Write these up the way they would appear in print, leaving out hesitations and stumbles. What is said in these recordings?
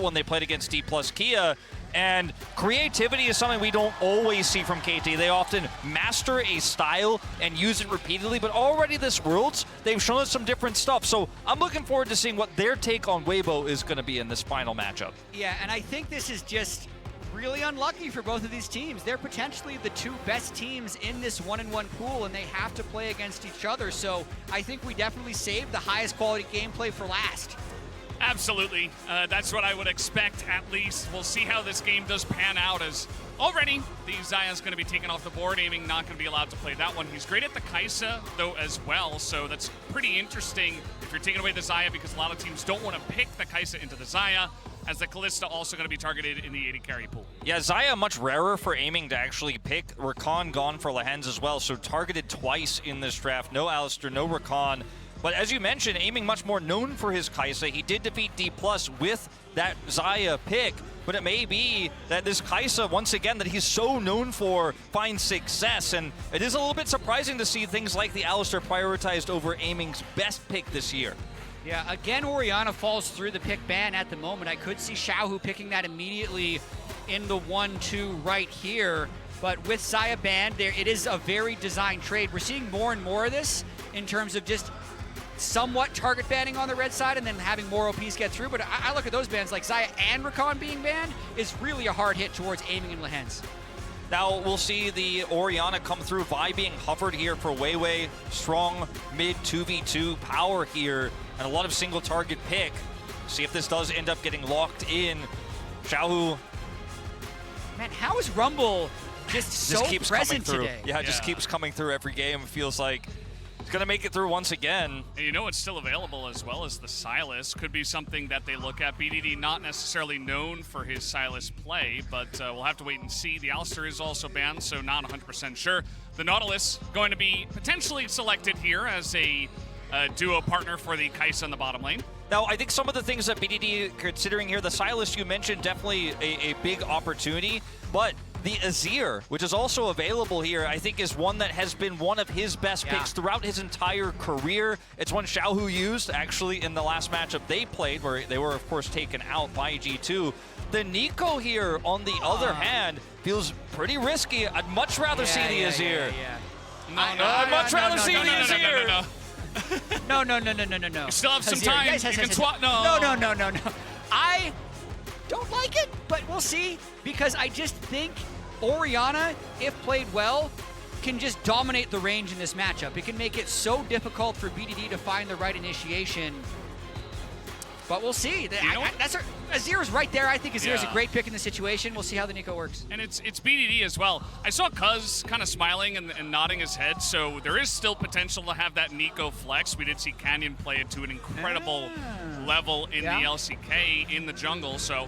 when they played against D plus Kia, and creativity is something we don't always see from KT. They often master a style and use it repeatedly, but already this Worlds, they've shown us some different stuff. So I'm looking forward to seeing what their take on Weibo is going to be in this final matchup. Yeah, and I think this is just really unlucky for both of these teams. They're potentially the two best teams in this 1-in-1 pool, and they have to play against each other. So I think we definitely saved the highest quality gameplay for last. Absolutely. That's what I would expect, at least. We'll see how this game does pan out, as already the Xayah's going to be taken off the board. Aiming not going to be allowed to play that one. He's great at the Kai'Sa, though, as well, so that's pretty interesting if you're taking away the Xayah, because a lot of teams don't want to pick the Kai'Sa into the Xayah, as the Kalista also going to be targeted in the AD carry pool. Yeah, Xayah much rarer for aiming to actually pick. Rakan gone for Lehends as well, so targeted twice in this draft. No Alistar, no Rakan. But as you mentioned, aiming much more known for his Kai'Sa. He did defeat D+ with that Xayah pick, but it may be that this Kai'Sa, once again, that he's so known for, finds success. And it is a little bit surprising to see things like the Alistar prioritized over aiming's best pick this year. Yeah, again, Orianna falls through the pick ban at the moment. I could see Xiaohu picking that immediately in the 1-2 right here. But with Xayah banned, it is a very designed trade. We're seeing more and more of this in terms of just somewhat target banning on the red side and then having more OPs get through. But I look at those bans like Xayah and Rakan being banned is really a hard hit towards aiming and Lehends. Now we'll see the Orianna come through. Vi being hovered here for Weiwei. Strong mid 2v2 power here and a lot of single target pick. See if this does end up getting locked in. Xiaohu. Man, how is Rumble just so keeps present coming through. today? Yeah, it just keeps coming through every game. It feels like it's going to make it through once again. And you know what's still available as well as the Sylas. Could be something that they look at. BDD not necessarily known for his Sylas play, but we'll have to wait and see. The Alistar is also banned, so not 100% sure. The Nautilus going to be potentially selected here as a duo partner for the Kai'Sa in the bottom lane. Now, I think some of the things that BDD considering here, the Sylas you mentioned, definitely a big opportunity, but the Azir, which is also available here, I think is one that has been one of his best picks throughout his entire career. It's one Xiaohu used, actually, in the last matchup they played, where they were, of course, taken out by G2. The Nico here, on the other hand, feels pretty risky. I'd much rather see the Azir. I'd much rather see the Azir. No. You still have some time. You can swap. No. I don't like it, but we'll see, because I just think Orianna, if played well, can just dominate the range in this matchup. It can make it so difficult for BDD to find the right initiation. But we'll see. Azir's right there. I think Azir's a great pick in the situation. We'll see how the Nico works. And it's BDD as well. I saw Cuz kind of smiling and nodding his head, so there is still potential to have that Nico flex. We did see Canyon play it to an incredible level in the LCK in the jungle, so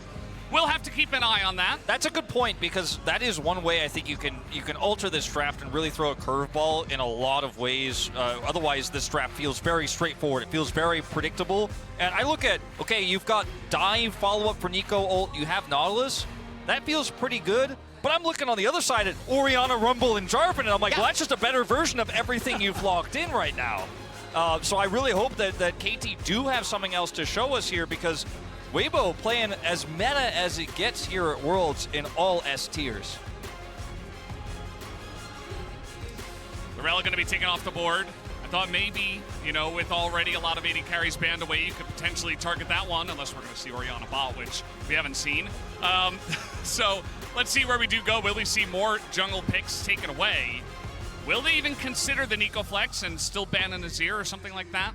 we'll have to keep an eye on that. That's a good point, because that is one way I think you can alter this draft and really throw a curveball in a lot of ways. Otherwise, this draft feels very straightforward. It feels very predictable. And I look at, okay, you've got dive, follow-up for Nico ult, you have Nautilus. That feels pretty good. But I'm looking on the other side at Orianna, Rumble, and Jarvan, and I'm like, well, that's just a better version of everything you've locked in right now. So I really hope that KT do have something else to show us here, because Weibo playing as meta as it gets here at Worlds in all S tiers. Lorella going to be taken off the board. I thought maybe, you know, with already a lot of AD carries banned away, you could potentially target that one, unless we're going to see Orianna bot, which we haven't seen. So let's see where we do go. Will we see more jungle picks taken away? Will they even consider the Nico flex and still ban an Azir or something like that?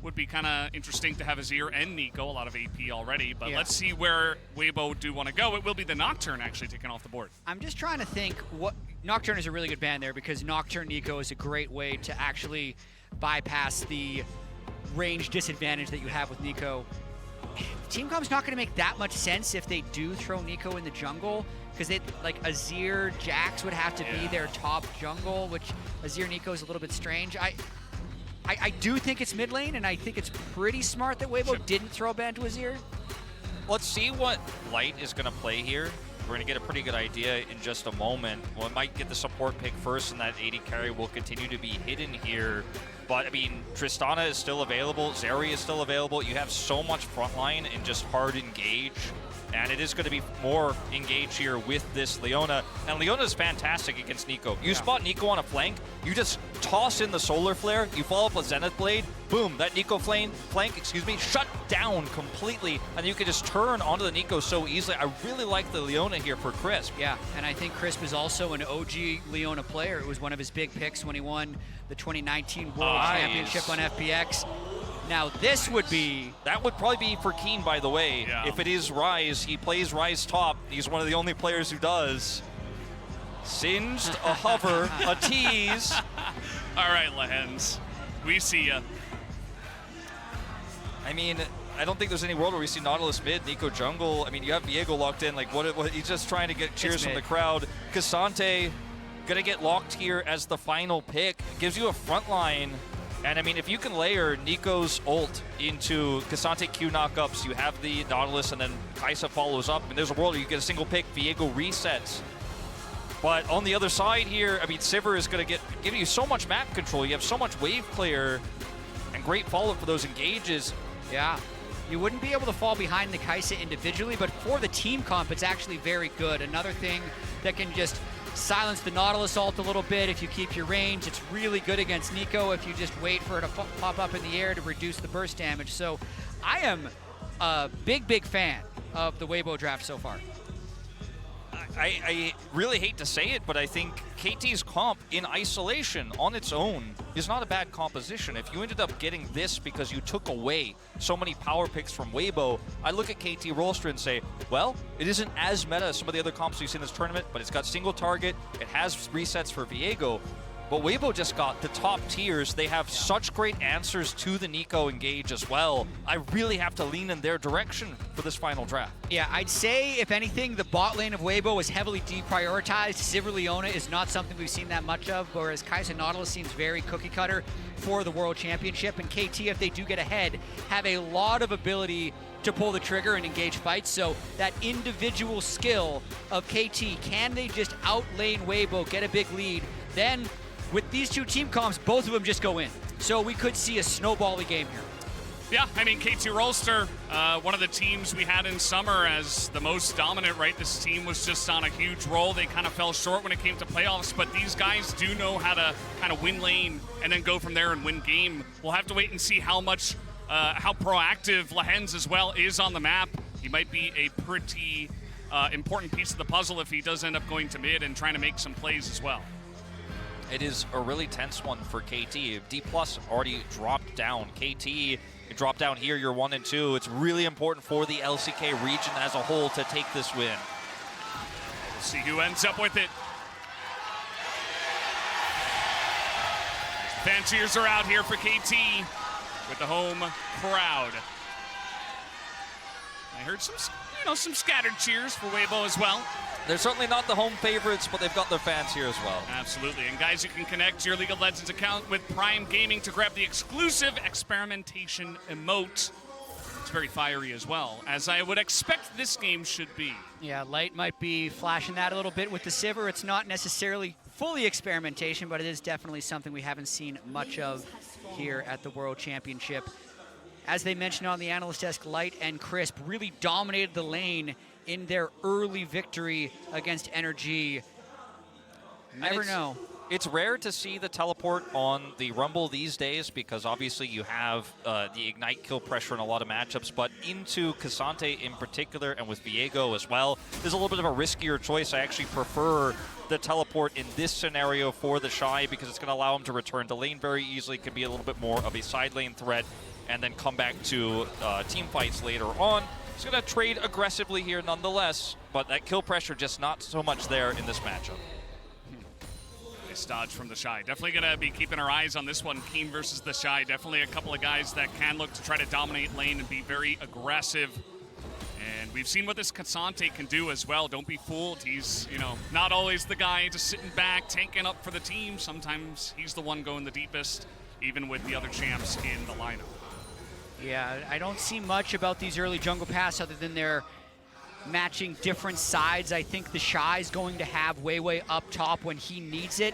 Would be kind of interesting to have Azir and Nico, a lot of AP already, but let's see where Weibo do want to go. It will be the Nocturne actually taken off the board. I'm just trying to think what Nocturne is a really good ban there, because Nocturne Nico is a great way to actually bypass the range disadvantage that you have with Nico. Team Comp's not going to make that much sense if they do throw Nico in the jungle, because they like Azir, Jax would have to be their top jungle, which Azir Nico is a little bit strange. I do think it's mid lane, and I think it's pretty smart that Weibo didn't throw a ban to Azir. Let's see what Light is going to play here. We're going to get a pretty good idea in just a moment. Well, it might get the support pick first, and that AD carry will continue to be hidden here. But, I mean, Tristana is still available. Zeri is still available. You have so much frontline and just hard engage And it is going to be more engaged here with this Leona. And Leona's fantastic against Nico. You spot Nico on a flank, you just toss in the Solar Flare, you follow up with Zenith Blade, boom, that Nico flank, shut down completely, and you can just turn onto the Nico so easily. I really like the Leona here for Crisp. Yeah, and I think Crisp is also an OG Leona player. It was one of his big picks when he won the 2019 World Championship on FPX. Now this would be... That would probably be for Keen, by the way. Yeah. If it is Ryze, he plays Ryze top. He's one of the only players who does. Singed, a hover, a tease. All right, Lehens, we see ya. I mean, I don't think there's any world where we see Nautilus mid, Nico jungle. I mean, you have Viego locked in. Like, what he's just trying to get cheers from the crowd. Cassante gonna get locked here as the final pick. It gives you a front line. And I mean, if you can layer Nico's ult into Cassante Q knockups, you have the Nautilus, and then Kai'Sa follows up. And there's a world where you get a single pick, Viego resets. But on the other side here, I mean, Sivir is going to give you so much map control. You have so much wave clear and great follow-up for those engages. Yeah. You wouldn't be able to fall behind the Kai'Sa individually, but for the team comp, it's actually very good. Another thing that can just silence the Nautilus ult a little bit if you keep your range. It's really good against Nico if you just wait for it to pop up in the air to reduce the burst damage. So I am a big fan of the Weibo draft so far. I really hate to say it, but I think KT's comp in isolation on its own is not a bad composition. If you ended up getting this because you took away so many power picks from Weibo, I look at KT Rolster and say, well, it isn't as meta as some of the other comps we've seen in this tournament, but it's got single target, it has resets for Viego. But Weibo just got the top tiers. They have such great answers to the Nico engage as well. I really have to lean in their direction for this final draft. Yeah, I'd say, if anything, the bot lane of Weibo is heavily deprioritized. Sivir Leona is not something we've seen that much of, whereas Kai'Sa Nautilus seems very cookie cutter for the World Championship. And KT, if they do get ahead, have a lot of ability to pull the trigger and engage fights. So that individual skill of KT, can they just outlane Weibo, get a big lead, then with these two team comps, both of them just go in. So we could see a snowbally game here. Yeah, I mean, KT Rolster, one of the teams we had in summer as the most dominant, right? This team was just on a huge roll. They kind of fell short when it came to playoffs, but these guys do know how to kind of win lane and then go from there and win game. We'll have to wait and see how proactive Lehens as well is on the map. He might be a pretty important piece of the puzzle if he does end up going to mid and trying to make some plays as well. It is a really tense one for KT. D+ already dropped down. KT, you drop down here, you're 1 and 2. It's really important for the LCK region as a whole to take this win. We'll see who ends up with it. Fan cheers are out here for KT with the home crowd. I heard some scattered cheers for Weibo as well. They're certainly not the home favorites, but they've got their fans here as well. Absolutely. And guys, you can connect your League of Legends account with Prime Gaming to grab the exclusive experimentation emote. It's very fiery as well, as I would expect this game should be. Yeah, Light might be flashing that a little bit with the Sivir. It's not necessarily fully experimentation, but it is definitely something we haven't seen much of here at the World Championship. As they mentioned on the analyst desk, Light and Crisp really dominated the lane in their early victory against Energy. Never know. It's rare to see the teleport on the Rumble these days because obviously you have the Ignite kill pressure in a lot of matchups, but into Cassante in particular and with Viego as well, there's a little bit of a riskier choice. I actually prefer the teleport in this scenario for the Shy because it's going to allow him to return to lane very easily. It can be a little bit more of a side lane threat and then come back to team fights later on. He's going to trade aggressively here nonetheless, but that kill pressure just not so much there in this matchup. Nice dodge from the Shy. Definitely going to be keeping our eyes on this one. Keen versus the Shy. Definitely a couple of guys that can look to try to dominate lane and be very aggressive. And we've seen what this Cassante can do as well. Don't be fooled. He's, not always the guy just sitting back, tanking up for the team. Sometimes he's the one going the deepest, even with the other champs in the lineup. Yeah, I don't see much about these early jungle paths other than they're matching different sides. I think the Shy's going to have way up top when he needs it.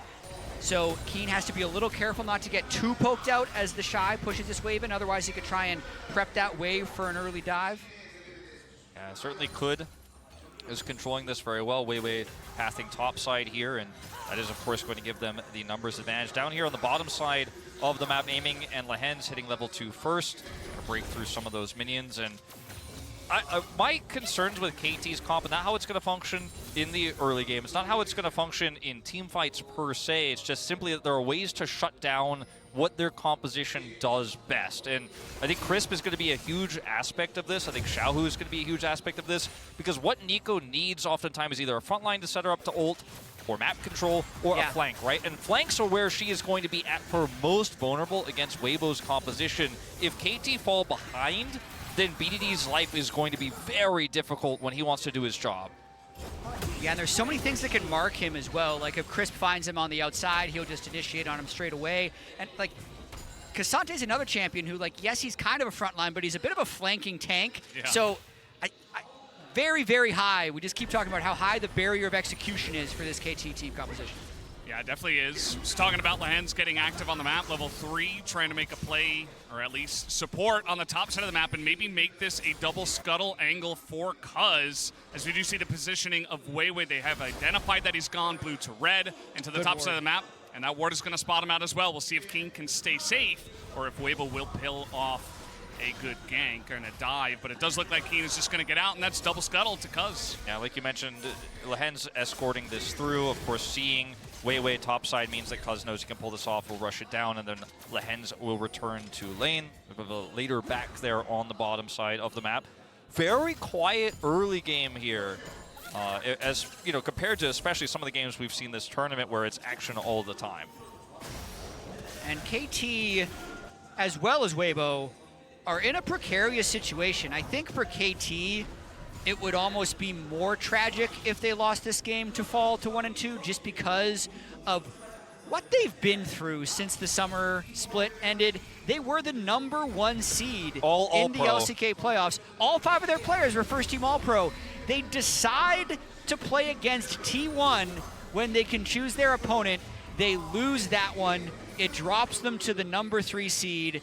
So Keen has to be a little careful not to get too poked out as the Shy pushes this wave in. Otherwise, he could try and prep that wave for an early dive. Yeah, certainly could. Is controlling this very well. Weiwei pathing top side here, and that is, of course, going to give them the numbers advantage. Down here on the bottom side of the map, Aiming and Lehens hitting level 2 first. Gonna break through some of those minions, and my concerns with KT's comp, and not how it's going to function in the early game. It's not how it's going to function in team fights per se. It's just simply that there are ways to shut down what their composition does best. And I think Crisp is going to be a huge aspect of this. I think Xiaohu is going to be a huge aspect of this, because what Nico needs oftentimes is either a front line to set her up to ult, or map control, or a flank, right? And flanks are where she is going to be at her most vulnerable against Weibo's composition. If KT fall behind, then BDD's life is going to be very difficult when he wants to do his job. Yeah, and there's so many things that can mark him as well. Like if Crisp finds him on the outside, he'll just initiate on him straight away. And like, Kasante's another champion who, like, yes, he's kind of a frontline, but he's a bit of a flanking tank. Yeah. So, very, very high. We just keep talking about how high the barrier of execution is for this KT team composition. Yeah, it definitely is. Just talking about Lehens getting active on the map, level 3, trying to make a play, or at least support on the top side of the map, and maybe make this a double scuttle angle for Cuz. As we do see the positioning of Weiwei, they have identified that he's gone blue to red into the top side of the map, and that ward is going to spot him out as well. We'll see if King can stay safe, or if Weibo will pill off a good gank and a dive, but it does look like Keen is just going to get out, and that's double scuttle to Cuz. Yeah, like you mentioned, Lehens escorting this through. Of course, seeing Weiwei topside means that Cuz knows he can pull this off, will rush it down, and then Lehens will return to lane. A bit of a later back there on the bottom side of the map. Very quiet early game here, as you know, compared to especially some of the games we've seen this tournament where it's action all the time. And KT, as well as Weibo, are in a precarious situation. I think for KT, it would almost be more tragic if they lost this game to fall to 1 and 2, just because of what they've been through since the summer split ended. They were the #1 seed in the LCK playoffs. All 5 of their players were first-team All-Pro. They decide to play against T1 when they can choose their opponent. They lose that one. It drops them to the #3 seed.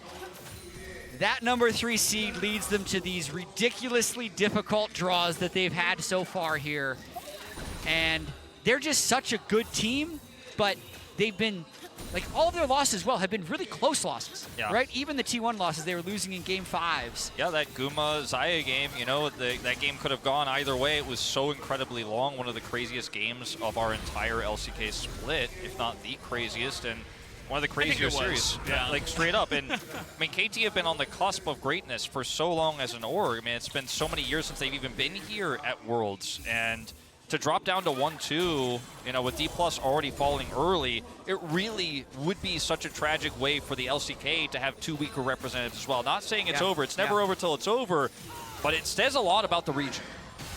That #3 seed leads them to these ridiculously difficult draws that they've had so far here. And they're just such a good team, but they've been, like, all of their losses, well, have been really close losses, right? Even the T1 losses, they were losing in game 5s. Yeah, that Guma-Xayah game, you know, that game could have gone either way. It was so incredibly long, one of the craziest games of our entire LCK split, if not the craziest, and one of the crazier series, like straight up. And I mean, KT have been on the cusp of greatness for so long as an org. I mean, it's been so many years since they've even been here at Worlds, and to drop down to 1-2, you know, with D+ already falling early, it really would be such a tragic way for the LCK to have 2 weaker representatives as well. Not saying it's over. It's never over till it's over, but it says a lot about the region.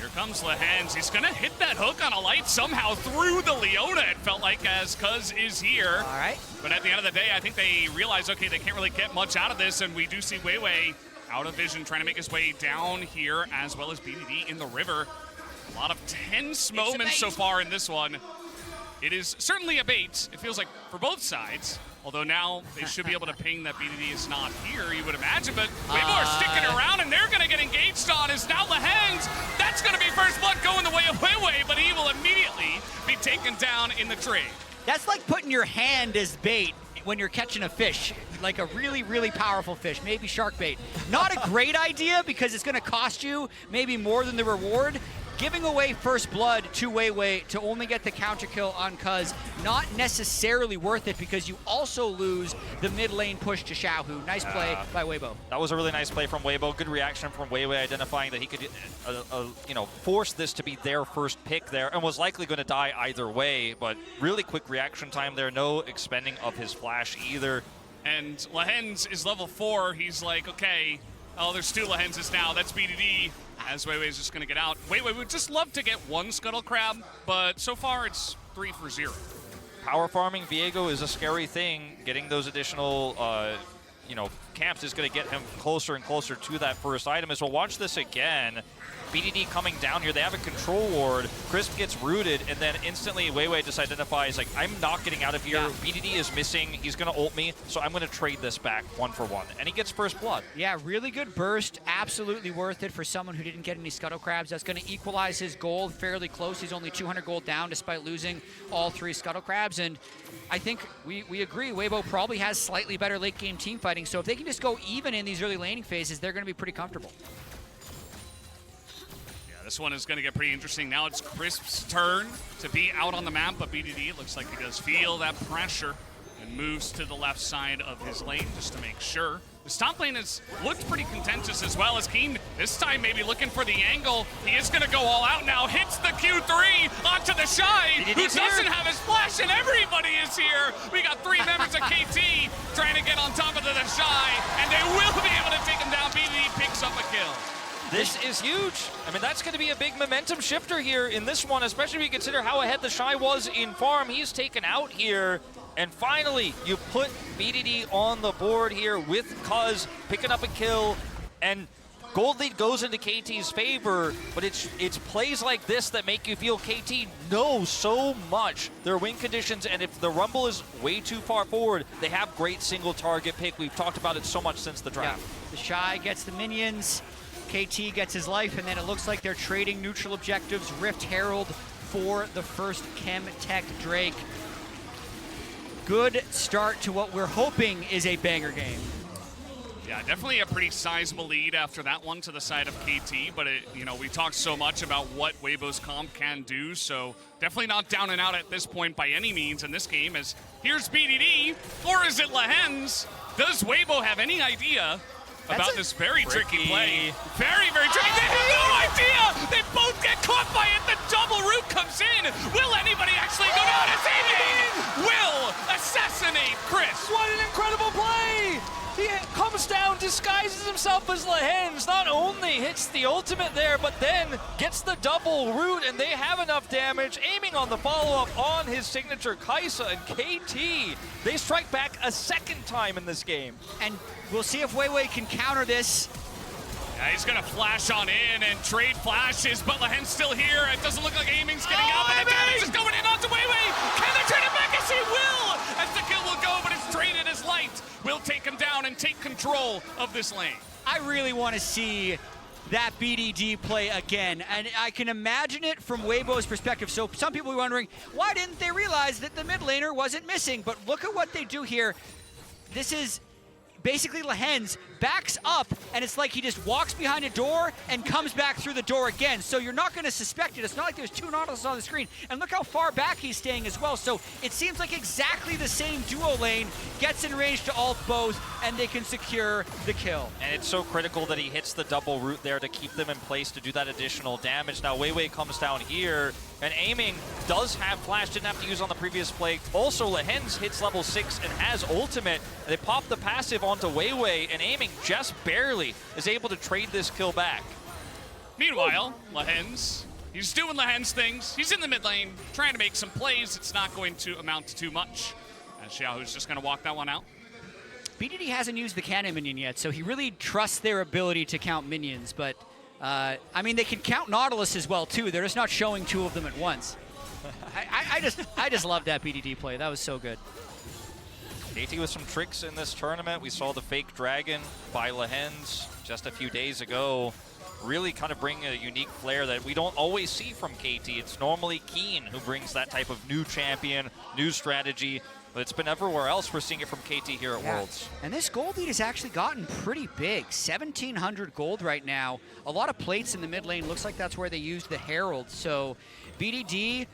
Here comes Lehens. He's going to hit that hook on a light somehow through the Leona, it felt like, as Cuz is here. All right. But at the end of the day, I think they realize, okay, they can't really get much out of this, and we do see Weiwei out of vision trying to make his way down here, as well as BDD in the river. A lot of tense moments so far in this one. It is certainly a bait, it feels like, for both sides. Although now they should be able to ping that BDD is not here, you would imagine. But Weibo are sticking around, and they're going to get engaged on is now Lehens. That's going to be first blood going the way of Weiwei, but he will immediately be taken down in the trade. That's like putting your hand as bait when you're catching a fish, like a really, really powerful fish, maybe shark bait. Not a great idea because it's going to cost you maybe more than the reward. Giving away first blood to Weiwei to only get the counter kill on Cuz, not necessarily worth it because you also lose the mid lane push to Xiaohu. Nice play by Weibo. That was a really nice play from Weibo. Good reaction from Weiwei, identifying that he could, you know, force this to be their first pick there, and was likely going to die either way. But really quick reaction time there. No expending of his flash either. And Lehens is level 4. He's like, okay, oh, there's 2 Lehenses now. That's BDD. As Weiwei's just going to get out. Weiwei would just love to get 1 Scuttle Crab, but so far it's 3 for 0. Power farming Viego is a scary thing. Getting those additional, you know, camps is going to get him closer and closer to that first item. As we'll watch this again. BDD coming down here. They have a control ward. Crisp gets rooted, and then instantly Weiwei just identifies, like, I'm not getting out of here. Yeah. BDD is missing. He's going to ult me, so I'm going to trade this back 1-for-1. And he gets first blood. Yeah, really good burst. Absolutely worth it for someone who didn't get any Scuttle Crabs. That's going to equalize his gold fairly close. He's only 200 gold down despite losing all 3 Scuttle Crabs. And I think we agree, Weibo probably has slightly better late game team fighting. So if they can just go even in these early laning phases, they're going to be pretty comfortable. Yeah, this one is going to get pretty interesting. Now it's Crisp's turn to be out on the map, but BDD looks like he does feel that pressure and moves to the left side of his lane just to make sure. This top lane has looked pretty contentious as well as Keen this time maybe looking for the angle. He is going to go all out now, hits the Q3 onto the Shy, who doesn't have his flash, and everybody is here. We got 3 members of KT trying to get on top of the Shy, and they will be able to take him down. BDD picks up a kill. This is huge. I mean, that's going to be a big momentum shifter here in this one, especially if you consider how ahead the Shy was in farm. He's taken out here. And finally, you put BDD on the board here with Cuz picking up a kill, and gold lead goes into KT's favor, but it's plays like this that make you feel KT knows so much their win conditions, and if the Rumble is way too far forward, they have great single target pick. We've talked about it so much since the draft. Yeah. The Shy gets the minions, KT gets his life, and then it looks like they're trading neutral objectives. Rift Herald for the first Chem Tech Drake. Good start to what we're hoping is a banger game. Yeah, definitely a pretty sizable lead after that one to the side of KT, but we talked so much about what Weibo's comp can do, so definitely not down and out at this point by any means in this game, as here's BDD, or is it Lehens? Does Weibo have any idea about this very tricky play? Very, very tricky. They have no idea! They both get caught by it. The double root comes in. Will anybody actually go down as aiming? Will assassinate Chris. What an incredible play! He comes down, disguises himself as Lehens, not only hits the ultimate there, but then gets the double root, and they have enough damage, aiming on the follow-up on his signature Kai'Sa, and KT, they strike back a second time in this game. And we'll see if Weiwei can counter this. Yeah, he's gonna flash on in and trade flashes, but Lehen's still here. It doesn't look like aiming's getting out, but the damage is going in onto Weiwei. Can they trade it back? Yes, he will! As the kill will go, but it's traded as light. Will take him down and take control of this lane. I really want to see that BDD play again, and I can imagine it from Weibo's perspective. So some people are wondering, why didn't they realize that the mid laner wasn't missing? But look at what they do here. This is basically Lehens backs up, and it's like he just walks behind a door and comes back through the door again. So you're not going to suspect it. It's not like there's 2 Nautilus on the screen. And look how far back he's staying as well. So it seems like exactly the same duo lane gets in range to ult both, and they can secure the kill. And it's so critical that he hits the double root there to keep them in place to do that additional damage. Now Weiwei comes down here, and aiming does have flash, didn't have to use on the previous play. Also, Lehens hits level 6 and has ultimate. They pop the passive onto Weiwei, and aiming just barely is able to trade this kill back. Meanwhile, Lehens, he's doing Lehens things. He's in the mid lane, trying to make some plays. It's not going to amount to too much. And Xiaohu's just going to walk that one out. BDD hasn't used the cannon minion yet, so he really trusts their ability to count minions, but I mean, they can count Nautilus as well, too. They're just not showing 2 of them at once. I just love that BDD play. That was so good. KT with some tricks in this tournament. We saw the fake dragon by Lehens just a few days ago. Really kind of bring a unique flair that we don't always see from KT. It's normally Keen who brings that type of new champion, new strategy. But it's been everywhere else. We're seeing it from KT here at Worlds. And this gold lead has actually gotten pretty big. 1,700 gold right now. A lot of plates in the mid lane. Looks like that's where they used the Herald. So BDD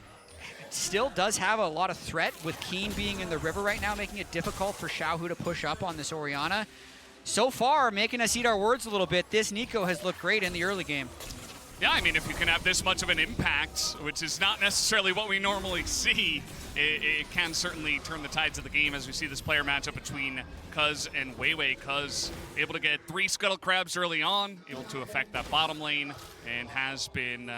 still does have a lot of threat with Keen being in the river right now, making it difficult for Xiaohu to push up on this Orianna. So far, making us eat our words a little bit, this Nico has looked great in the early game. Yeah, I mean, if you can have this much of an impact, which is not necessarily what we normally see, it can certainly turn the tides of the game as we see this player matchup between Cuz and Weiwei. Cuz able to get 3 Scuttle Crabs early on, able to affect that bottom lane, and has been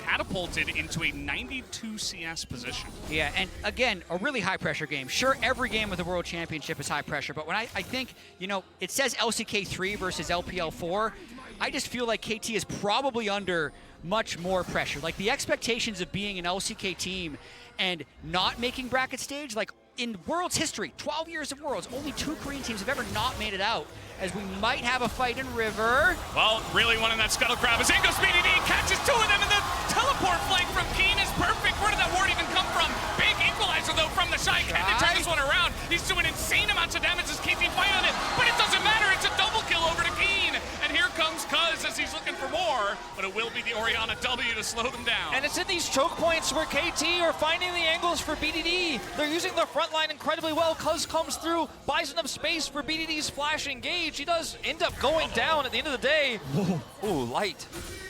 catapulted into a 92 CS position. Yeah, and again, a really high-pressure game. Sure, every game of the World Championship is high pressure, but when I think, you know, it says LCK 3 versus LPL 4, I just feel like KT is probably under much more pressure. Like the expectations of being an LCK team and not making bracket stage, like in Worlds history, 12 years of Worlds, only 2 Korean teams have ever not made it out, as we might have a fight in River. Well, really wanting that scuttle grab as in goes BDD, catches 2 of them, and the teleport flank from Keen is perfect. Where did that ward even come from? Big equalizer though from the Shy. Can they turn this one around? He's doing insane amounts of damage as KT fight on it, but it doesn't matter. It's a double kill over to Keen. And here comes Cuz as he's looking for more, but it will be the Orianna W to slow them down. And it's in these choke points where KT are finding the angles for BDD. They're using their front line incredibly well. Cuz comes through, buys enough space for BDD's flash engage. He does end up going down at the end of the day. Ooh, light.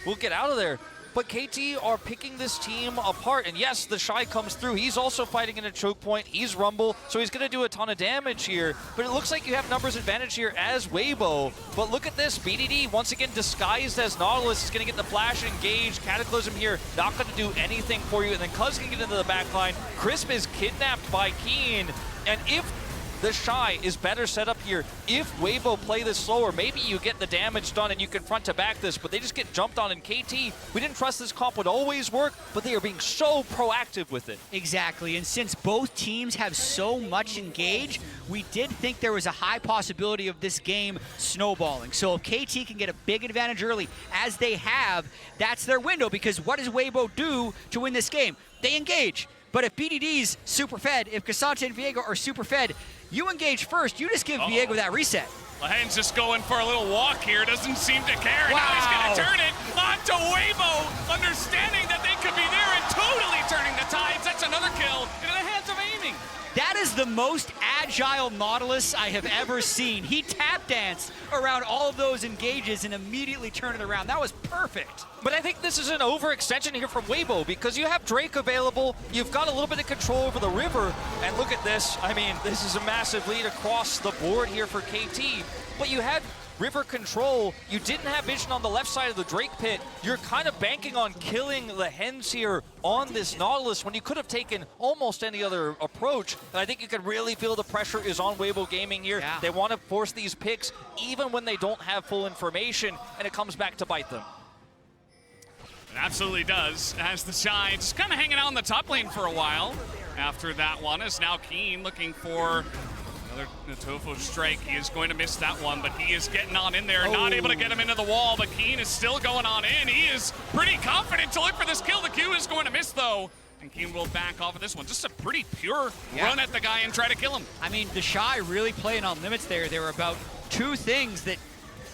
We'll get out of there. But KT are picking this team apart. And yes, the Shy comes through. He's also fighting in a choke point. He's Rumble, so he's going to do a ton of damage here. But it looks like you have numbers advantage here as Weibo. But look at this. BDD, once again, disguised as Nautilus, is going to get the flash engage. Cataclysm here, not going to do anything for you. And then Cuz can get into the backline. Crisp is kidnapped by Keen. And if the Shy is better set up here, if Weibo play this slower, maybe you get the damage done and you can front to back this, but they just get jumped on. In KT, we didn't trust this comp would always work, but they are being so proactive with it. Exactly, and since both teams have so much engage, we did think there was a high possibility of this game snowballing. So if KT can get a big advantage early, as they have, that's their window, because what does Weibo do to win this game? They engage. But if BDD's super fed, if Cassante and Viego are super fed, you engage first, you just give Viego that reset. Lahen's just going for a little walk here, doesn't seem to care. Wow. Now he's going to turn it onto Weibo, understanding that they could be there and totally turning the tides. That's another kill into the hands of aiming. That is the most agile Nautilus I have ever seen. He tap danced around all of those engages and immediately turned it around. That was perfect. But I think this is an overextension here from Weibo, because you have Drake available, you've got a little bit of control over the river, and look at this. I mean, this is a massive lead across the board here for KT, but you had river control. You didn't have vision on the left side of the Drake pit. You're kind of banking on killing the Hens here on this Nautilus when you could have taken almost any other approach. And I think you can really feel the pressure is on Weibo Gaming here. Yeah. They want to force these picks even when they don't have full information, and it comes back to bite them. It absolutely does, as the Shy just kind of hanging out in the top lane for a while. After that one is now Keen looking for another Natofo strike. He is going to miss that one, but he is getting on in there, not able to get him into the wall, but Keen is still going on in. He is pretty confident to look for this kill. The Q is going to miss though, and Keen will back off of this one. Just a pretty pure run at the guy and try to kill him. I mean, the Shy really playing on limits there. There were about 2 things that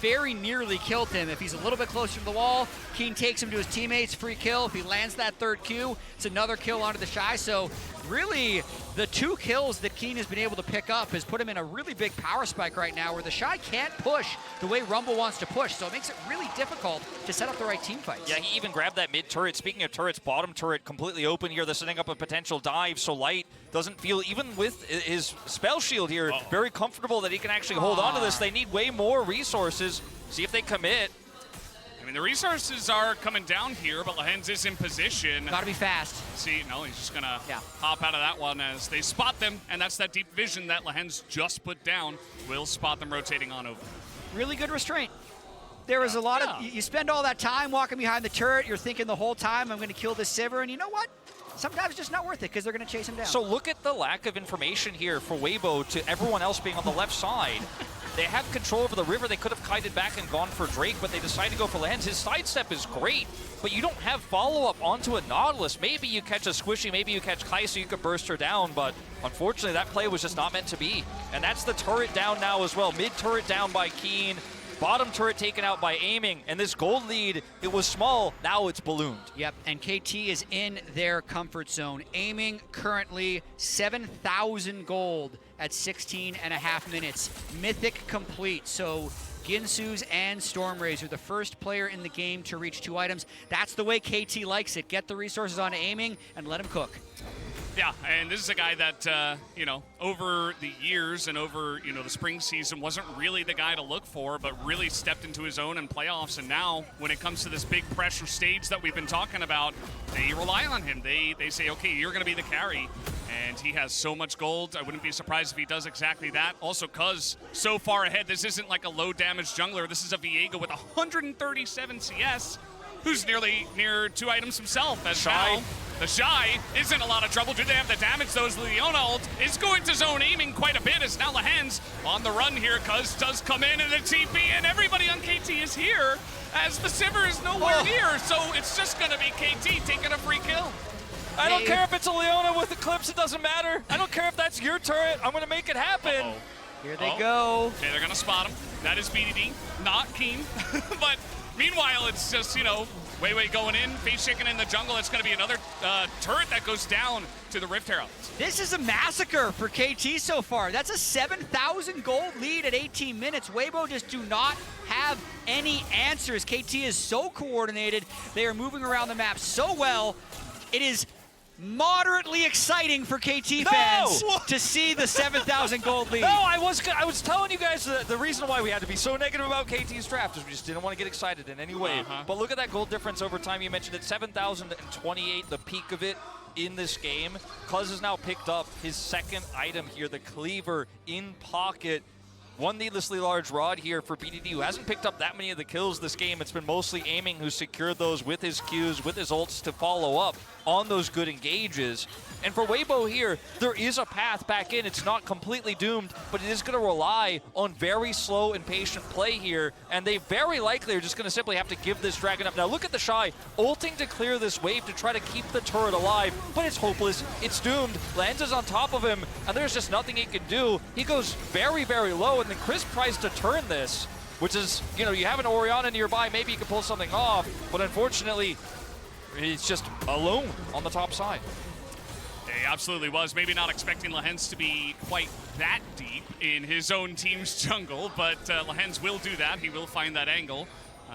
very nearly killed him. If he's a little bit closer to the wall, Keen takes him to his teammates, free kill. If he lands that 3rd Q, it's another kill onto the Shy. So really, the 2 kills that Keen has been able to pick up has put him in a really big power spike right now, where the Shy can't push the way Rumble wants to push. So it makes it really difficult to set up the right team fights. Yeah, he even grabbed that mid turret. Speaking of turrets, bottom turret completely open here. They're setting up a potential dive, so Light doesn't feel, even with his spell shield here, very comfortable that he can actually hold on to this. They need way more resources. See if they commit. I mean, the resources are coming down here, but Lahen's is in position. Gotta be fast. See, no, he's just gonna hop out of that one as they spot them, and that's that deep vision that Lahen's just put down. Will spot them rotating on over. Really good restraint. There was a lot of, you spend all that time walking behind the turret, you're thinking the whole time, I'm gonna kill this Sivir, and you know what? Sometimes it's just not worth it, because they're gonna chase him down. So look at the lack of information here for Weibo to everyone else being on the left side. They have control over the river. They could have kited back and gone for Drake, but they decided to go for Lehens. His sidestep is great, but you don't have follow-up onto a Nautilus. Maybe you catch a Squishy, maybe you catch Kai so you could burst her down, but unfortunately that play was just not meant to be. And that's the turret down now as well. Mid turret down by Keen. Bottom turret taken out by aiming, and this gold lead, it was small, now it's ballooned. Yep, and KT is in their comfort zone. Aiming currently 7,000 gold at 16.5 minutes. Mythic complete, so Ginsu's and Stormrazor, the first player in the game to reach 2 items. That's the way KT likes it. Get the resources on aiming and let him cook. Yeah, and this is a guy that, you know, over the years and over, you know, the spring season wasn't really the guy to look for, but really stepped into his own in playoffs. And now, when it comes to this big pressure stage that we've been talking about, they rely on him. They say, okay, you're going to be the carry. And he has so much gold. I wouldn't be surprised if he does exactly that. Also, cuz so far ahead, this isn't like a low damage jungler. This is a Viego with 137 CS, who's near 2 items himself. As Shy. now, the Shy is in a lot of trouble. Do they have the damage? Those Leona ult is going to zone aiming quite a bit as now Lahan's on the run here. Cuz does come in and the TP, and everybody on KT is here as the Sivir is nowhere near. So it's just going to be KT taking a free kill. I don't care if it's a Leona with Eclipse, it doesn't matter. I don't care if that's your turret, I'm gonna make it happen. Here they go. Okay, they're gonna spot him. That is BDD, not Keen. But meanwhile, it's just, Wei going in, face shaking in the jungle. It's gonna be another turret that goes down to the Rift Heralds. This is a massacre for KT so far. That's a 7,000 gold lead at 18 minutes. Weibo just do not have any answers. KT is so coordinated. They are moving around the map so well. It is moderately exciting for KT fans to see the 7,000 gold lead. No, I was telling you guys the reason why we had to be so negative about KT's draft is we just didn't want to get excited in any way. But look at that gold difference over time. You mentioned it, 7,028, the peak of it in this game. Cuz has now picked up his second item here, the Cleaver in pocket. One needlessly large rod here for BDD, who hasn't picked up that many of the kills this game. It's been mostly aiming, who secured those with his Qs, with his ults to follow up on those good engages. And for Weibo here, there is a path back in. It's not completely doomed, but it is going to rely on very slow and patient play here, and they very likely are just going to simply have to give this dragon up. Now look at the Shy, ulting to clear this wave to try to keep the turret alive, but it's hopeless. It's doomed. Lens is on top of him, and there's just nothing he can do. He goes very, very low, and then Chris tries to turn this, which is, you have an Orianna nearby, maybe you can pull something off, but unfortunately, he's just alone on the top side. He absolutely was. Maybe not expecting Lahan's to be quite that deep in his own team's jungle, but Lahan's will do that. He will find that angle.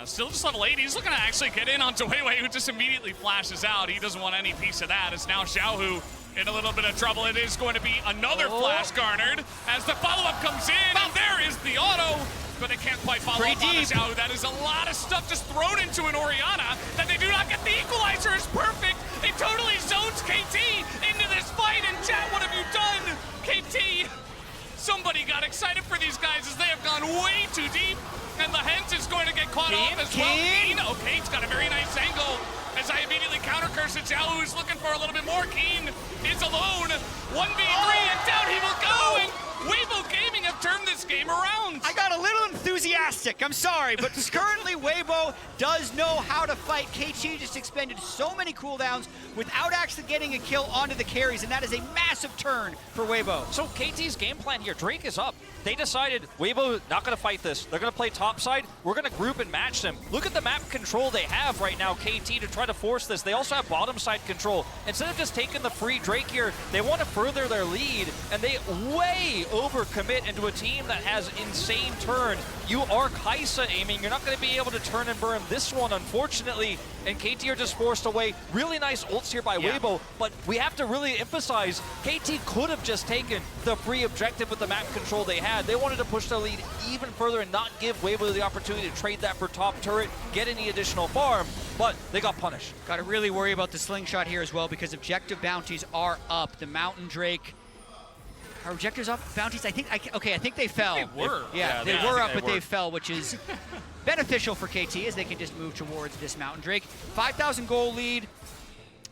Still just level 8. He's looking to actually get in onto Wei, who just immediately flashes out. He doesn't want any piece of that. It's now Xiaohu in a little bit of trouble. It is going to be another flash garnered as the follow-up comes in, and there is the auto. But they can't quite follow up on the Xiao. That is a lot of stuff just thrown into an Orianna that they do not get. The equalizer is perfect. It totally zones KT into this fight. And chat, what have you done? KT, somebody got excited for these guys as they have gone way too deep. And the Hens is going to get caught off as well. Keen, okay, he's got a very nice angle. As I immediately counter curse it, Xiao, who's looking for a little bit more. Keen is alone. 1v3 and down he will go. And Weibo Gaming have turned this game around. I got a little enthusiastic, I'm sorry, but currently Weibo does know how to fight. KT just expended so many cooldowns without actually getting a kill onto the carries, and that is a massive turn for Weibo. So KT's game plan here, Drake is up. They decided Weibo not going to fight this. They're going to play topside. We're going to group and match them. Look at the map control they have right now, KT, to try to force this. They also have bottom side control. Instead of just taking the free Drake here, they want to further their lead, and they way overcommit into a team that has insane turn. You are Kaisa aiming. You're not going to be able to turn and burn this one, unfortunately, and KT are just forced away. Really nice ults here by Weibo, but we have to really emphasize KT could have just taken the free objective with the map control they had. They wanted to push their lead even further and not give Weibo the opportunity to trade that for top turret, get any additional farm, but they got punished. Got to really worry about the slingshot here as well because objective bounties are up. The Mountain Drake, are objectives up? Bounties, I think they fell. They were. They were up, but they fell, which is beneficial for KT as they can just move towards this Mountain Drake. 5,000 goal lead.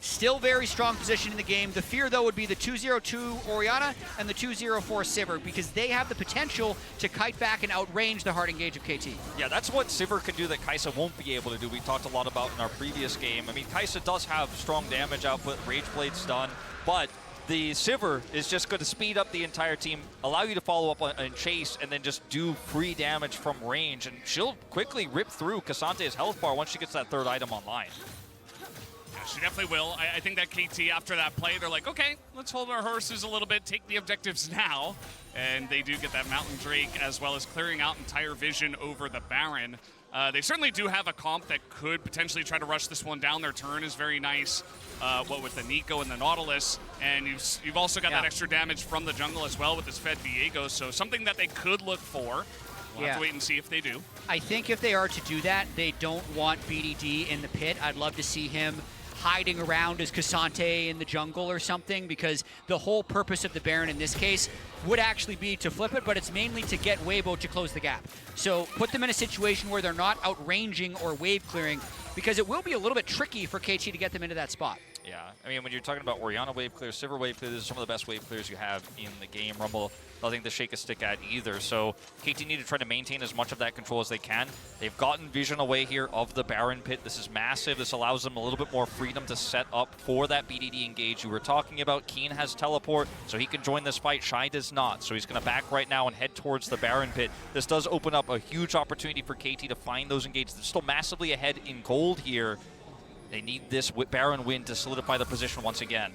Still very strong position in the game. The fear, though, would be the 2-0-2 Orianna and the 2-0-4 Sivir because they have the potential to kite back and outrange the hard engage of KT. Yeah, that's what Sivir can do that Kaisa won't be able to do. We talked a lot about in our previous game. I mean, Kaisa does have strong damage output, Rage Blade stun, but the Sivir is just going to speed up the entire team, allow you to follow up and chase, and then just do free damage from range. And she'll quickly rip through Cassante's health bar once she gets that third item online. She definitely will. I think that KT, after that play, they're like, okay, let's hold our horses a little bit, take the objectives now. And they do get that Mountain Drake, as well as clearing out entire vision over the Baron. They certainly do have a comp that could potentially try to rush this one down. Their turn is very nice, what with the Nico and the Nautilus. And you've also got that extra damage from the jungle as well with this fed Viego. So something that they could look for. We'll have to wait and see if they do. I think if they are to do that, they don't want BDD in the pit. I'd love to see him hiding around as Cassante in the jungle or something, because the whole purpose of the Baron in this case would actually be to flip it, but it's mainly to get Weibo to close the gap. So put them in a situation where they're not outranging or wave clearing, because it will be a little bit tricky for KT to get them into that spot. Yeah, I mean, when you're talking about Orianna wave clear, Sivir wave clear, these are some of the best wave clears you have in the game. Rumble, nothing to shake a stick at either. So KT need to try to maintain as much of that control as they can. They've gotten vision away here of the Baron pit. This is massive. This allows them a little bit more freedom to set up for that BDD engage you were talking about. Keen has teleport, so he can join this fight. Shy does not, so he's going to back right now and head towards the Baron pit. This does open up a huge opportunity for KT to find those engages. They're still massively ahead in gold here. They need this Baron win to solidify the position once again.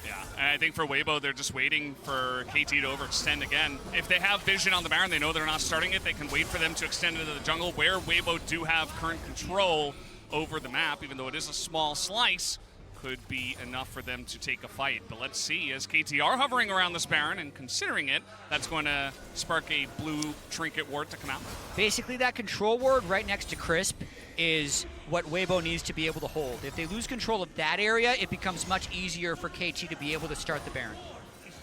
Yeah, and I think for Weibo, they're just waiting for KT to overextend again. If they have vision on the Baron, they know they're not starting it, they can wait for them to extend into the jungle, where Weibo do have current control over the map, even though it is a small slice, could be enough for them to take a fight. But let's see, as KT are hovering around this Baron and considering it, that's going to spark a blue trinket ward to come out. Basically, that control ward right next to Crisp is what Weibo needs to be able to hold. If they lose control of that area, it becomes much easier for KT to be able to start the Baron.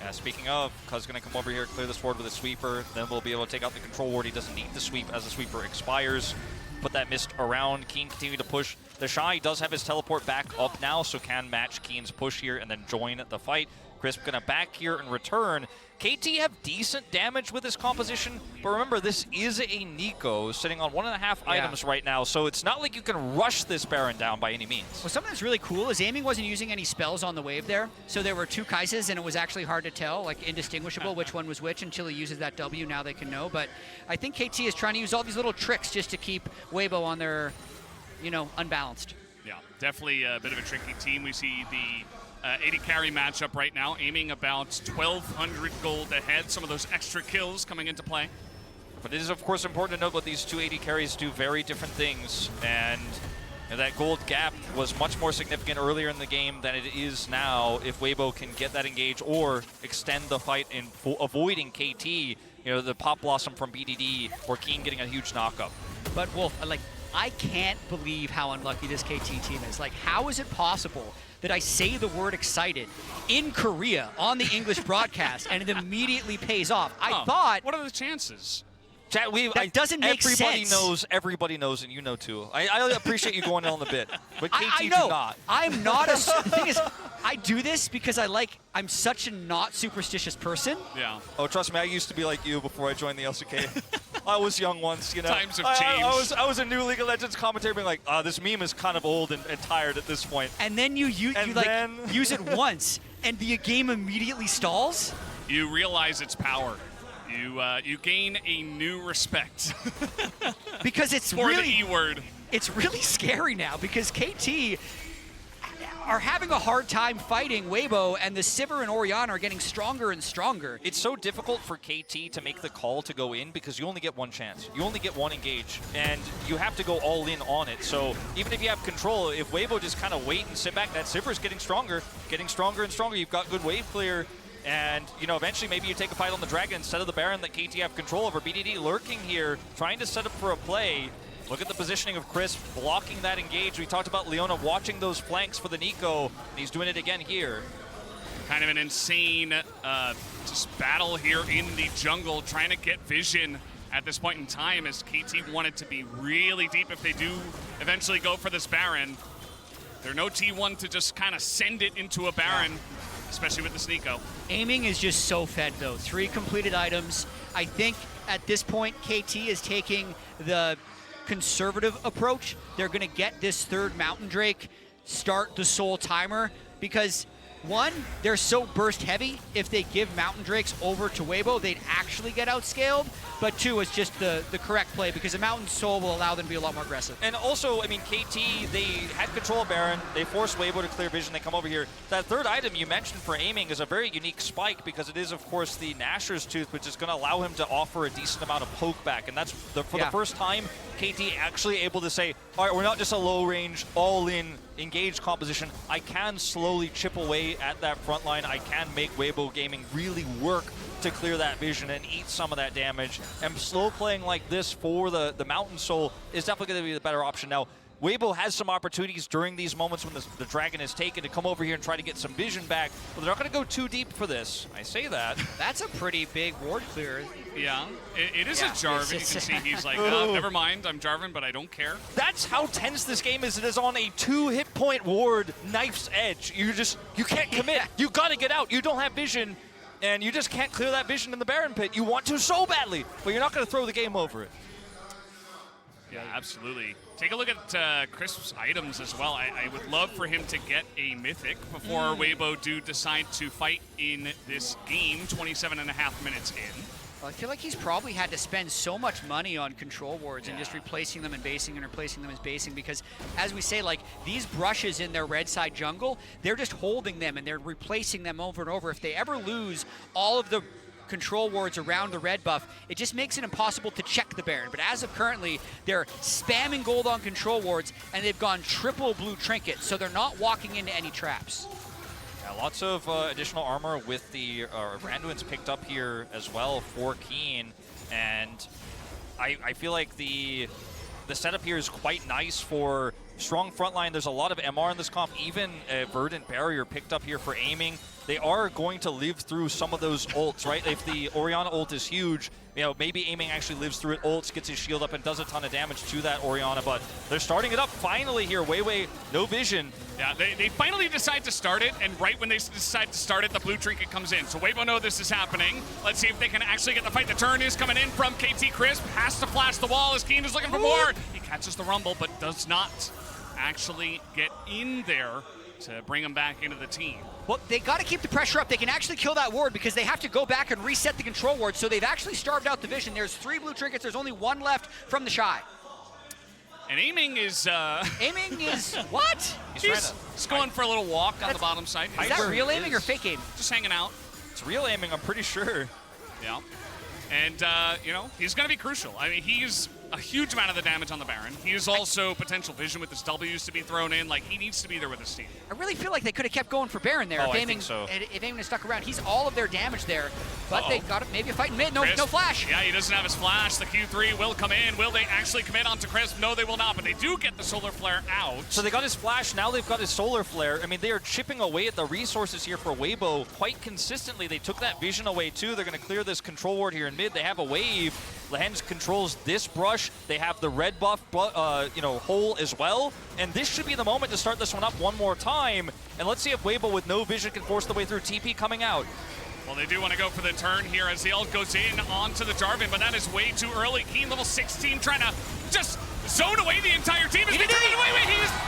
Yeah, speaking of, Cuz going to come over here, clear this ward with a sweeper, then we'll be able to take out the control ward. He doesn't need the sweep as the sweeper expires. Put that mist around. Keen continue to push. The Shy does have his teleport back up now, so can match Keen's push here and then join the fight. Crisp gonna back here and return. KT have decent damage with this composition, but remember, this is a Nico sitting on 1.5 items right now, so it's not like you can rush this Baron down by any means. Well, something that's really cool is Aiming wasn't using any spells on the wave there, so there were two Kaises, and it was actually hard to tell, like indistinguishable which one was which until he uses that W. Now they can know, but I think KT is trying to use all these little tricks just to keep Weibo on their, you know, unbalanced. Yeah, definitely a bit of a tricky team. We see the 80 carry matchup right now, Aiming about 1,200 gold ahead. Some of those extra kills coming into play. But it is, of course, important to note that these two 80 carries do very different things, and that gold gap was much more significant earlier in the game than it is now if Weibo can get that engage or extend the fight in avoiding KT, you know, the Pop Blossom from BDD or Keen getting a huge knockup. But Wolf, like, I can't believe how unlucky this KT team is. Like, how is it possible that I say the word excited in Korea on the English broadcast and it immediately pays off? I thought... What are the chances? Chat, that doesn't make sense. Everybody knows, and you know too. I appreciate you going on the bit, but KT I know. do not. I'm not a... The thing is, I do this because I'm such a not superstitious person. Yeah. Oh, trust me, I used to be like you before I joined the LCK. I was young once, you know. Times have changed. I was a new League of Legends commentator being like, this meme is kind of old and tired at this point. And then you use it once, and the game immediately stalls? You realize its power. You gain a new respect. Because it's for really... the E word. It's really scary now because KT are having a hard time fighting Weibo, and the Sivir and Orianna are getting stronger and stronger. It's so difficult for KT to make the call to go in because you only get one chance. You only get one engage, and you have to go all in on it. So even if you have control, if Weibo just kind of wait and sit back, that Sivir's getting stronger and stronger. You've got good wave clear, and you know, eventually maybe you take a fight on the Dragon instead of the Baron that KT have control over. BDD lurking here, trying to set up for a play. Look at the positioning of Chris, blocking that engage. We talked about Leona watching those flanks for the Nico, and he's doing it again here. Kind of an insane just battle here in the jungle, trying to get vision at this point in time as KT wanted to be really deep if they do eventually go for this Baron. They're no T1 to just kind of send it into a Baron, especially with this Nico. Aiming is just so fed, though. 3 completed items. I think at this point, KT is taking the conservative approach. They're going to get this third Mountain Drake, start the Soul Timer, because one, they're so burst heavy. If they give Mountain Drakes over to Weibo, they'd actually get outscaled. But two, it's just the correct play because a Mountain Soul will allow them to be a lot more aggressive. And also, I mean, KT, they had control of Baron. They forced Weibo to clear vision. They come over here. That third item you mentioned for aiming is a very unique spike because it is, of course, the Nashor's Tooth, which is going to allow him to offer a decent amount of poke back. And that's, for the first time, KT actually able to say, all right, we're not just a low-range, all-in engaged composition. I can slowly chip away at that front line. I can make Weibo Gaming really work to clear that vision and eat some of that damage. And slow playing like this for the Mountain Soul is definitely going to be the better option. Now, Weibo has some opportunities during these moments when the Dragon is taken to come over here and try to get some vision back, but they're not going to go too deep for this. I say that. That's a pretty big ward clear. Yeah, it is a Jarvan. You can see he's like, never mind, I'm Jarvan, but I don't care. That's how tense this game is. It is on a 2-hit point ward, knife's edge. You can't commit. You got to get out. You don't have vision, and you just can't clear that vision in the Baron pit. You want to so badly, but you're not going to throw the game over it. Yeah, absolutely. Take a look at Crisp's items as well. I would love for him to get a Mythic before Weibo do decide to fight in this game, 27.5 minutes in. Well, I feel like he's probably had to spend so much money on control wards and just replacing them and basing and replacing them as basing because, as we say, like, these brushes in their red side jungle, they're just holding them and they're replacing them over and over. If they ever lose all of the control wards around the red buff, it just makes it impossible to check the Baron. But as of currently, they're spamming gold on control wards and they've gone triple blue trinket, so they're not walking into any traps. Yeah, lots of additional armor with the Randuin's picked up here as well for Keen, and I feel like the setup here is quite nice for strong frontline. There's a lot of MR in this comp, even a Verdant Barrier picked up here for aiming. They are going to live through some of those ults, right? If the Orianna ult is huge, you know, maybe aiming actually lives through it, ults, gets his shield up, and does a ton of damage to that Orianna, but they're starting it up finally here. Weiwei, no vision. Yeah, they finally decide to start it, and right when they decide to start it, the blue trinket comes in. So Weibo know this is happening. Let's see if they can actually get the fight. The turn is coming in from KT Crisp. Has to flash the wall as Keen is looking for more. He catches the rumble, but does not actually get in there to bring him back into the team. Well, they got to keep the pressure up. They can actually kill that ward because they have to go back and reset the control ward. So they've actually starved out the vision. There's 3 blue trinkets. There's only 1 left from the Shy. And aiming is... Aiming is what? He's going for a little walk on the bottom side. Is that real aiming or fake aim? Just hanging out. It's real aiming, I'm pretty sure. Yeah. And, you know, he's going to be crucial. I mean, he's a huge amount of the damage on the Baron. He is also potential vision with his W's to be thrown in. Like, he needs to be there with his team. I really feel like they could have kept going for Baron there. Oh, if I aiming, think so. If aiming had stuck around, he's all of their damage there. But they got maybe a fight in mid. No flash. Yeah, he doesn't have his flash. The Q3 will come in. Will they actually commit onto Crisp? No, they will not. But they do get the Solar Flare out. So they got his flash. Now they've got his Solar Flare. I mean, they are chipping away at the resources here for Weibo quite consistently. They took that vision away too. They're going to clear this control ward here in mid. They have a wave. Lehens controls this brush. They have the red buff, hole as well. And this should be the moment to start this one up one more time. And let's see if Weibo with no vision can force the way through. TP coming out. Well, they do want to go for the turn here as the ult goes in onto the Jarvan, but that is way too early. Keen level 16 trying to just zone away the entire team. He's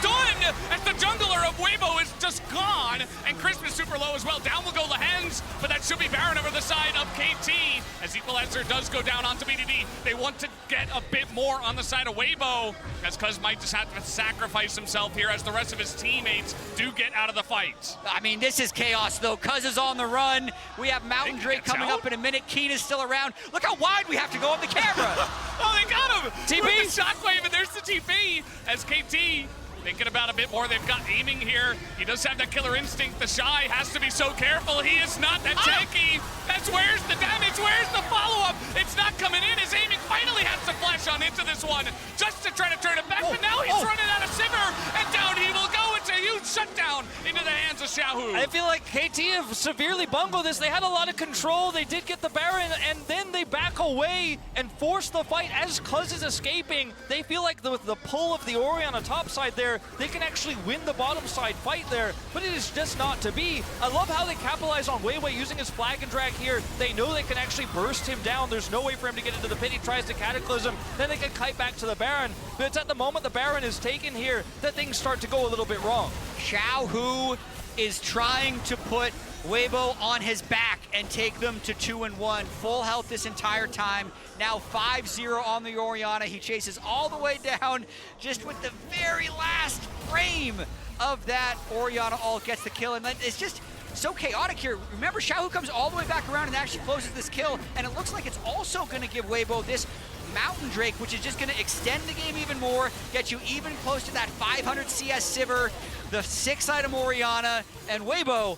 done! As the jungler of Weibo is just gone, and Crisp is super low as well. Down will go Lehens, but that should be Baron over the side of KT. As Equalizer does go down onto BDD, they want to get a bit more on the side of Weibo, as Cuz might just have to sacrifice himself here as the rest of his teammates do get out of the fight. I mean, this is chaos, though. Cuz is on the run. We have Mountain Drake coming up in a minute. Keen is still around. Look how wide we have to go on the camera. Oh, they got him! TP! With the shockwave, and there's the TP as KT thinking about a bit more. They've got aiming here. He does have that killer instinct. The Shy has to be so careful. He is not that tanky. That's where's the damage? Where's the follow-up? It's not coming in. His aiming finally has to flash on into this one just to try to turn it back. But now he's running out of Sivir, and down he will go. It's a huge shutdown into the hands of Xiaohu. I feel like KT have severely bungled this. They had a lot of control. They did get the Baron, and then they back away and force the fight as Cuz is escaping. They feel like with the pull of the Ori on the top side there, they can actually win the bottom side fight there, but it is just not to be. I love how they capitalize on Weiwei using his flag and drag here. They know they can actually burst him down. There's no way for him to get into the pit. He tries to Cataclysm, then they can kite back to the Baron. But it's at the moment the Baron is taken here that things start to go a little bit wrong. Xiaohu is trying to put Weibo on his back and take them to 2-1. Full health this entire time. Now 5-0 on the Orianna. He chases all the way down just with the very last frame of that Orianna ult gets the kill. And it's just so chaotic here. Remember, Xiaohu comes all the way back around and actually closes this kill. And it looks like it's also going to give Weibo this Mountain Drake, which is just going to extend the game even more, get you even close to that 500 CS Sivir, the 6-item Orianna, and Weibo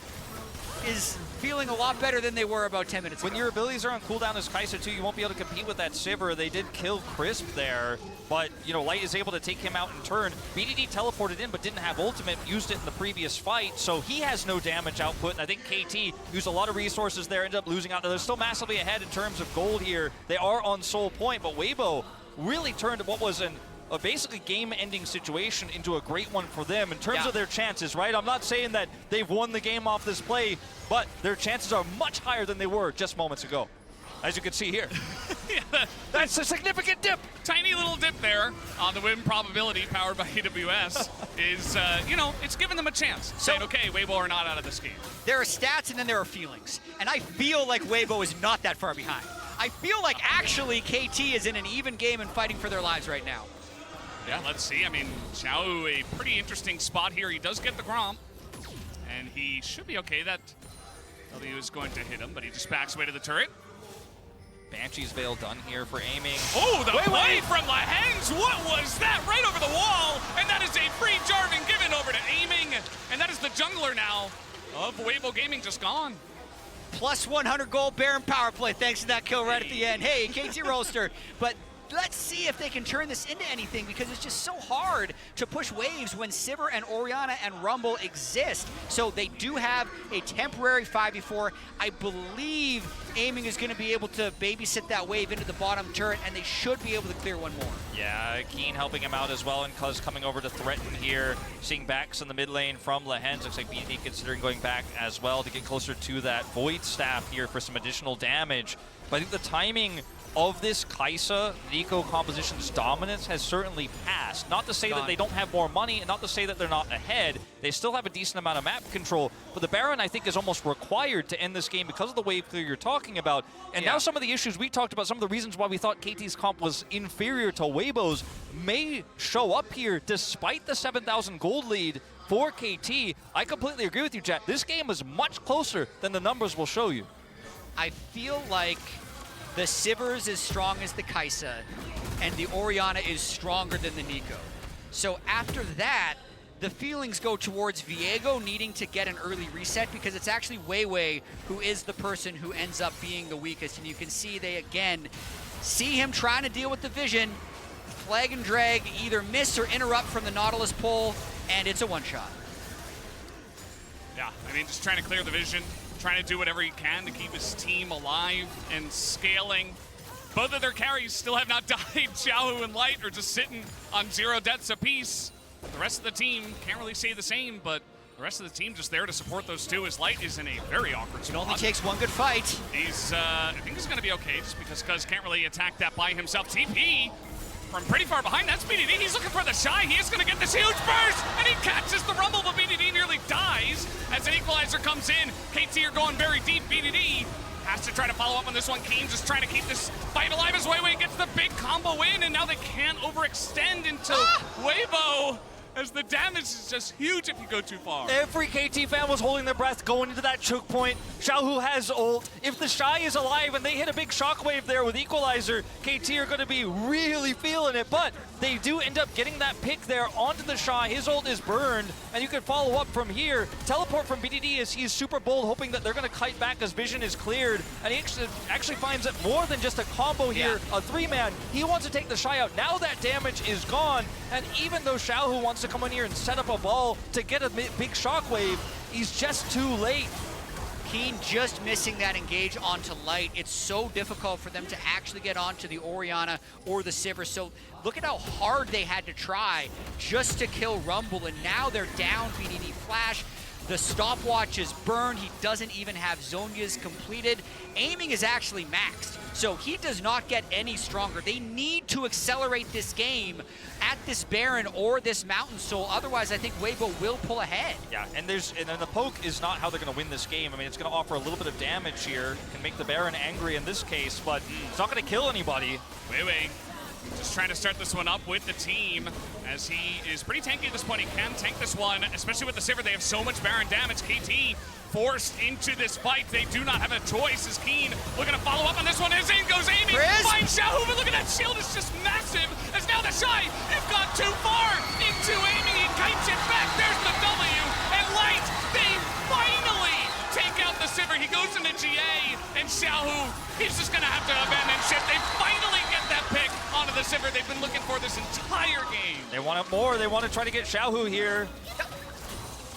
is feeling a lot better than they were about 10 minutes ago. When your abilities are on cooldown as Kai'Sa too, you won't be able to compete with that Sivir. They did kill Crisp there, but you know, Light is able to take him out in turn. BDD teleported in but didn't have ultimate, used it in the previous fight, so he has no damage output, and I think KT used a lot of resources there, ended up losing out. They're still massively ahead in terms of gold here. They are on Soul Point, but Weibo really turned what was a basically game-ending situation into a great one for them in terms of their chances, right? I'm not saying that they've won the game off this play, but their chances are much higher than they were just moments ago, as you can see here. That's a significant dip. Tiny little dip there on the win probability powered by AWS is, you know, it's giving them a chance. Saying, okay, Weibo are not out of this game. There are stats and then there are feelings. And I feel like Weibo is not that far behind. I feel like actually KT is in an even game and fighting for their lives right now. Yeah, let's see. I mean, Xiao, a pretty interesting spot here. He does get the Gromp, and he should be okay. That W is going to hit him, but he just backs away to the turret. Banshee's Veil done here for aiming. Oh, the play from Lahens! What was that? Right over the wall! And that is a free Jarvan given over to aiming. And that is the jungler now of Weibo Gaming just gone. Plus 100 gold Baron power play thanks to that kill right at the end. Hey, KT Roaster. But let's see if they can turn this into anything, because it's just so hard to push waves when Sivir and Orianna and Rumble exist. So they do have a temporary 5v4. I believe aiming is going to be able to babysit that wave into the bottom turret, and they should be able to clear one more. Yeah, Keen helping him out as well, and Cuz coming over to threaten here. Seeing backs in the mid lane from Lahens. Looks like BD considering going back as well to get closer to that Void Staff here for some additional damage. But I think the timing of this Kai'Sa Nico composition's dominance has certainly passed. Not to say that they don't have more money, and not to say that they're not ahead. They still have a decent amount of map control, but the Baron, I think, is almost required to end this game because of the wave clear you're talking about. And now some of the issues we talked about, some of the reasons why we thought KT's comp was inferior to Weibo's, may show up here despite the 7,000 gold lead for KT. I completely agree with you, Jet. This game is much closer than the numbers will show you. I feel like the Sivir is as strong as the Kai'Sa, and the Orianna is stronger than the Nico. So after that, the feelings go towards Viego needing to get an early reset, because it's actually Weiwei who is the person who ends up being the weakest. And you can see they, again, see him trying to deal with the vision, flag and drag, either miss or interrupt from the Nautilus pull, and it's a one-shot. Yeah, I mean, just trying to clear the vision, trying to do whatever he can to keep his team alive and scaling. Both of their carries still have not died. Xiaohu and Light are just sitting on 0 deaths apiece. The rest of the team can't really say the same, but the rest of the team just there to support those two, as Light is in a very awkward spot. It only takes one good fight. He's, I think he's gonna be okay, just because Cuz can't really attack that by himself. TP from pretty far behind, that's BDD. He's looking for the Shy. He is gonna get this huge burst, and he catches the Rumble, but BDD nearly dies as an equalizer comes in. KT are going very deep. BDD has to try to follow up on this one. Keen just trying to keep this fight alive as Weiwei gets the big combo win, and now they can't overextend into Weibo, as the damage is just huge if you go too far. Every KT fan was holding their breath going into that choke point. Xiaohu has ult. If the Shy is alive and they hit a big shockwave there with Equalizer, KT are going to be really feeling it, but they do end up getting that pick there onto the Shy. His ult is burned, and you can follow up from here. Teleport from BDD as he's super bold, hoping that they're going to kite back as vision is cleared, and he actually finds it more than just a combo here, a 3-man. He wants to take the Shy out. Now that damage is gone, and even though Xiaohu wants to come in here and set up a ball to get a big shockwave, he's just too late. Keen just missing that engage onto Light. It's so difficult for them to actually get onto the Orianna or the Sivir. So look at how hard they had to try just to kill Rumble, and now they're down. BDD flash. The stopwatch is burned. He doesn't even have Zhonya's completed. Aiming is actually maxed, so he does not get any stronger. They need to accelerate this game at this Baron or this Mountain Soul. Otherwise, I think Weibo will pull ahead. Yeah, and then the poke is not how they're going to win this game. I mean, it's going to offer a little bit of damage here, can make the Baron angry in this case, but it's not going to kill anybody. Weiwei just trying to start this one up with the team, as he is pretty tanky at this point. He can tank this one, especially with the Sivir. They have so much Baron damage. KT forced into this fight. They do not have a choice, as Keen looking to follow up on this one. As in goes aiming, finds Xiaohu, but look at that shield, it's just massive, as now the Shy have gone too far into aiming. He kites it back, there's the W, and Light, they finally take out he goes into GA, and Xiaohu, he's just going to have to abandon ship. They finally get that pick onto the Sivir they've been looking for this entire game. They want it more. They want to try to get Xiaohu here.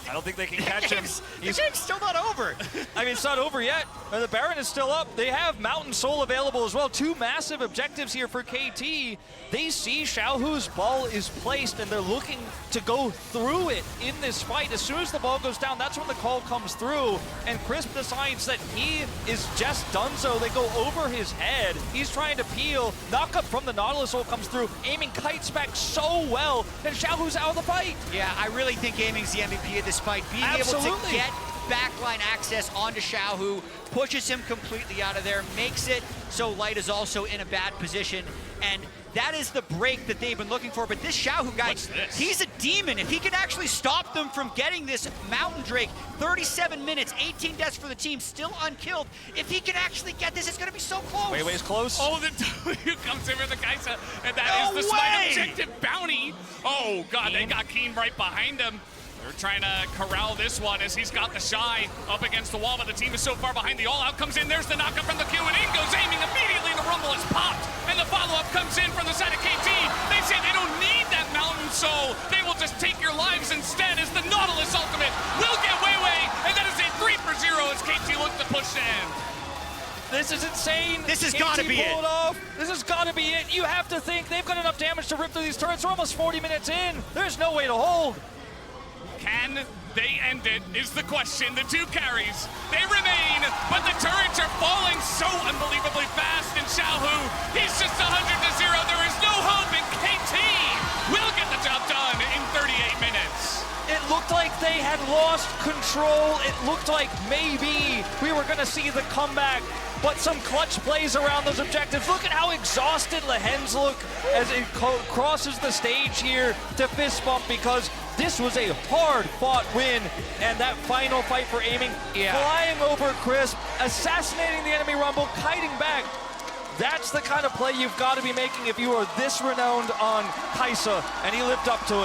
I don't think they can catch him. The game's still not over. I mean, it's not over yet. The Baron is still up. They have Mountain Soul available as well. 2 massive objectives here for KT. They see Xiaohu's ball is placed, and they're looking to go through it in this fight. As soon as the ball goes down, that's when the call comes through, and Crisp decides that he is just done so. They go over his head. He's trying to peel. Knockup from the Nautilus ult comes through. Aiming kites back so well, and Xiaohu's out of the fight. Yeah, I really think Aiming's the MVP of this fight. Being able to get backline access onto Xiaohu pushes him completely out of there, makes it so Light is also in a bad position, and that is the break that they've been looking for. But this Xiaohu guy, he's a demon. If he can actually stop them from getting this Mountain Drake, 37 minutes, 18 deaths for the team, still unkilled. If he can actually get this, it's going to be so close. Weiwei's close. Oh, the W comes in with the Kaisa, and that is the smite objective bounty. Oh, God, they got Keen right behind him. They're trying to corral this one as he's got the Shy up against the wall, but the team is so far behind. The all-out comes in. There's the knockup from the Q, and in goes Aiming immediately. The Rumble is popped, and the follow-up comes in from the side of KT. They say they don't need that Mountain Soul. They will just take your lives instead as the Nautilus ultimate will get Weiwei, and that is a 3-0 as KT looks to push in. This is insane. This has got to be it. This has got to be it. You have to think they've got enough damage to rip through these turrets. We're almost 40 minutes in. There's no way to hold. Can they end it is the question. The 2 carries, they remain, but the turrets are falling so unbelievably fast, and Xiaohu, he's just 100-0. There is no hope, and KT will get the job done in 38 minutes. It looked like they had lost control. It looked like maybe we were going to see the comeback, but some clutch plays around those objectives. Look at how exhausted Lehens look as it crosses the stage here to fist bump, because this was a hard-fought win, and that final fight for Aiming, flying over Crisp, assassinating the enemy Rumble, kiting back. That's the kind of play you've got to be making if you are this renowned on Kaisa, and he lived up to it.